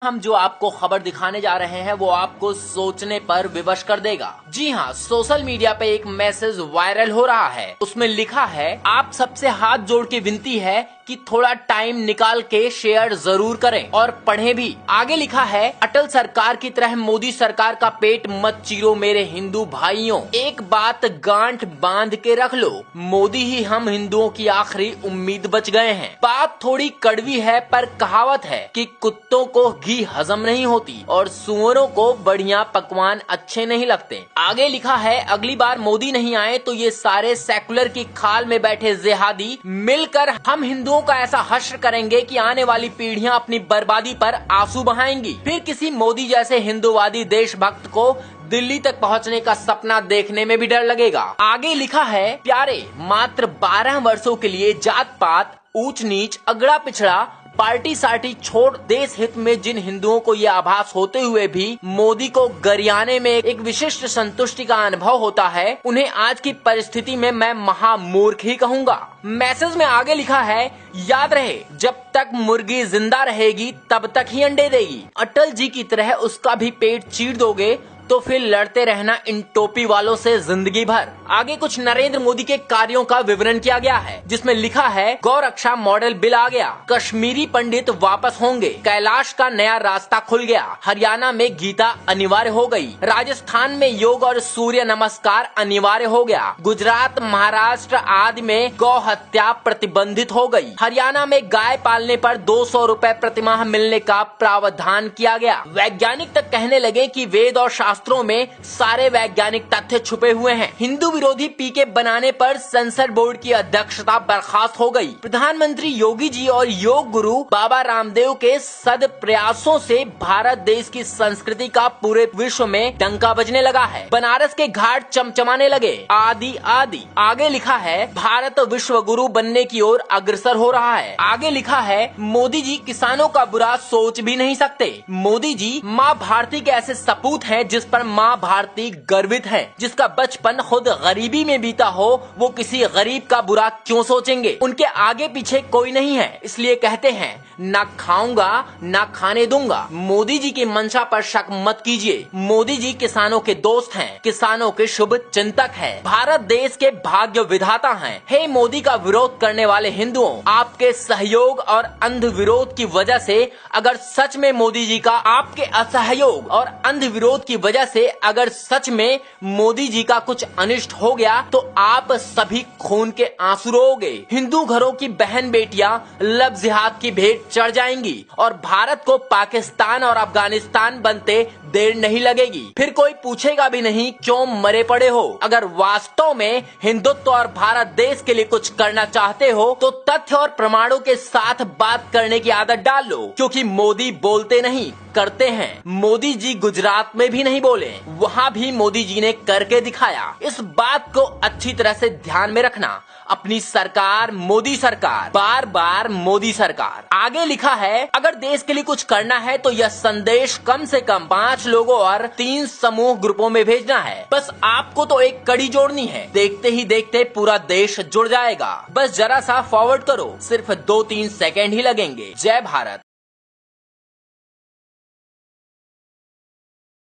हम जो आपको खबर दिखाने जा रहे हैं वो आपको सोचने पर विवश कर देगा। जी हाँ, सोशल मीडिया पे एक मैसेज वायरल हो रहा है। उसमें लिखा है, आप सबसे हाथ जोड़ के विनती है कि थोड़ा टाइम निकाल के शेयर जरूर करें और पढ़ें भी। आगे लिखा है, अटल सरकार की तरह मोदी सरकार का पेट मत चीरो मेरे हिंदू भाइयों। एक बात गांठ बांध के रख लो, मोदी ही हम हिंदुओं की आखिरी उम्मीद बच गए हैं। बात थोड़ी कड़वी है पर कहावत है कि कुत्तों को घी हजम नहीं होती और सुअरों को बढ़िया पकवान अच्छे नहीं लगते। आगे लिखा है, अगली बार मोदी नहीं आए तो ये सारे सेकुलर की खाल में बैठे जिहादी मिलकर हम हिंदुओं का ऐसा हश्र करेंगे कि आने वाली पीढ़ियां अपनी बर्बादी पर आंसू बहाएंगी। फिर किसी मोदी जैसे हिंदुवादी देशभक्त को दिल्ली तक पहुंचने का सपना देखने में भी डर लगेगा। आगे लिखा है, प्यारे, मात्र 12 वर्षों के लिए जात पात, ऊंच नीच, अगड़ा पिछड़ा, पार्टी सार्टी छोड़ देश हित में जिन हिंदुओं को ये आभास होते हुए भी मोदी को गरियाने में एक विशिष्ट संतुष्टि का अनुभव होता है, उन्हें आज की परिस्थिति में मैं महामूर्ख ही कहूँगा। मैसेज में आगे लिखा है, याद रहे जब तक मुर्गी जिंदा रहेगी तब तक ही अंडे देगी। अटल जी की तरह उसका भी पेट चीर दोगे तो फिर लड़ते रहना इन टोपी वालों से जिंदगी भर। आगे कुछ नरेंद्र मोदी के कार्यों का विवरण किया गया है, जिसमें लिखा है, गौ रक्षा मॉडल बिल आ गया, कश्मीरी पंडित वापस होंगे, कैलाश का नया रास्ता खुल गया, हरियाणा में गीता अनिवार्य हो गई, राजस्थान में योग और सूर्य नमस्कार अनिवार्य हो गया, गुजरात, महाराष्ट्र आदि में गौ हत्या प्रतिबंधित हो गई, हरियाणा में गाय पालने पर 200 रुपए प्रतिमाह मिलने का प्रावधान किया गया। वैज्ञानिक तक कहने लगे कि वेद और शास्त्रों में सारे वैज्ञानिक तथ्य छुपे हुए हैं। हिंदू विरोधी पीके बनाने पर सेंसर बोर्ड की अध्यक्षता बर्खास्त हो गई। प्रधानमंत्री योगी जी और योग गुरु बाबा रामदेव के सद प्रयासों से भारत देश की संस्कृति का पूरे विश्व में डंका बजने लगा है। बनारस के घाट चमचमाने लगे, आदि आदि। आगे लिखा है, भारत विश्व गुरु बनने की ओर अग्रसर हो रहा है। आगे लिखा है, मोदी जी किसानों का बुरा सोच भी नहीं सकते। मोदी जी माँ भारती के ऐसे सपूत हैं जिस पर माँ भारती गर्वित है। जिसका बचपन खुद गरीबी में बीता हो, वो किसी गरीब का बुरा क्यों सोचेंगे। उनके आगे पीछे कोई नहीं है, इसलिए कहते हैं, ना खाऊंगा ना खाने दूंगा। मोदी जी की मंशा पर शक मत कीजिए। मोदी जी किसानों के दोस्त हैं, किसानों के शुभ चिंतक हैं, भारत देश के भाग्य विधाता हैं। हे मोदी का विरोध करने वाले हिंदुओं, आपके सहयोग और अंध विरोध की वजह से अगर सच में मोदी जी का, आपके असहयोग और अंध विरोध की वजह से अगर सच में मोदी जी का कुछ अनिष्ट हो गया तो आप सभी खून के आंसू रोओगे। हिंदू घरों की बहन बेटियां लब जिहाद की भेंट चढ़ जाएंगी और भारत को पाकिस्तान और अफगानिस्तान बनते देर नहीं लगेगी। फिर कोई पूछेगा भी नहीं क्यों मरे पड़े हो। अगर वास्तव में हिंदुत्व और भारत देश के लिए कुछ करना चाहते हो तो तथ्य और प्रमाणों के साथ बात करने की आदत डाल लो, क्योंकि मोदी बोलते नहीं करते हैं। मोदी जी गुजरात में भी नहीं बोले, वहाँ भी मोदी जी ने करके दिखाया। इस बात को अच्छी तरह से ध्यान में रखना। अपनी सरकार मोदी सरकार, बार बार मोदी सरकार। आगे लिखा है, अगर देश के लिए कुछ करना है तो यह संदेश कम से कम 5 लोगों और 3 समूह ग्रुपों में भेजना है। बस आपको तो एक कड़ी जोड़नी है, देखते ही देखते पूरा देश जुड़ जाएगा। बस जरा सा फॉरवर्ड करो, सिर्फ 2-3 सेकेंड ही लगेंगे। जय भारत।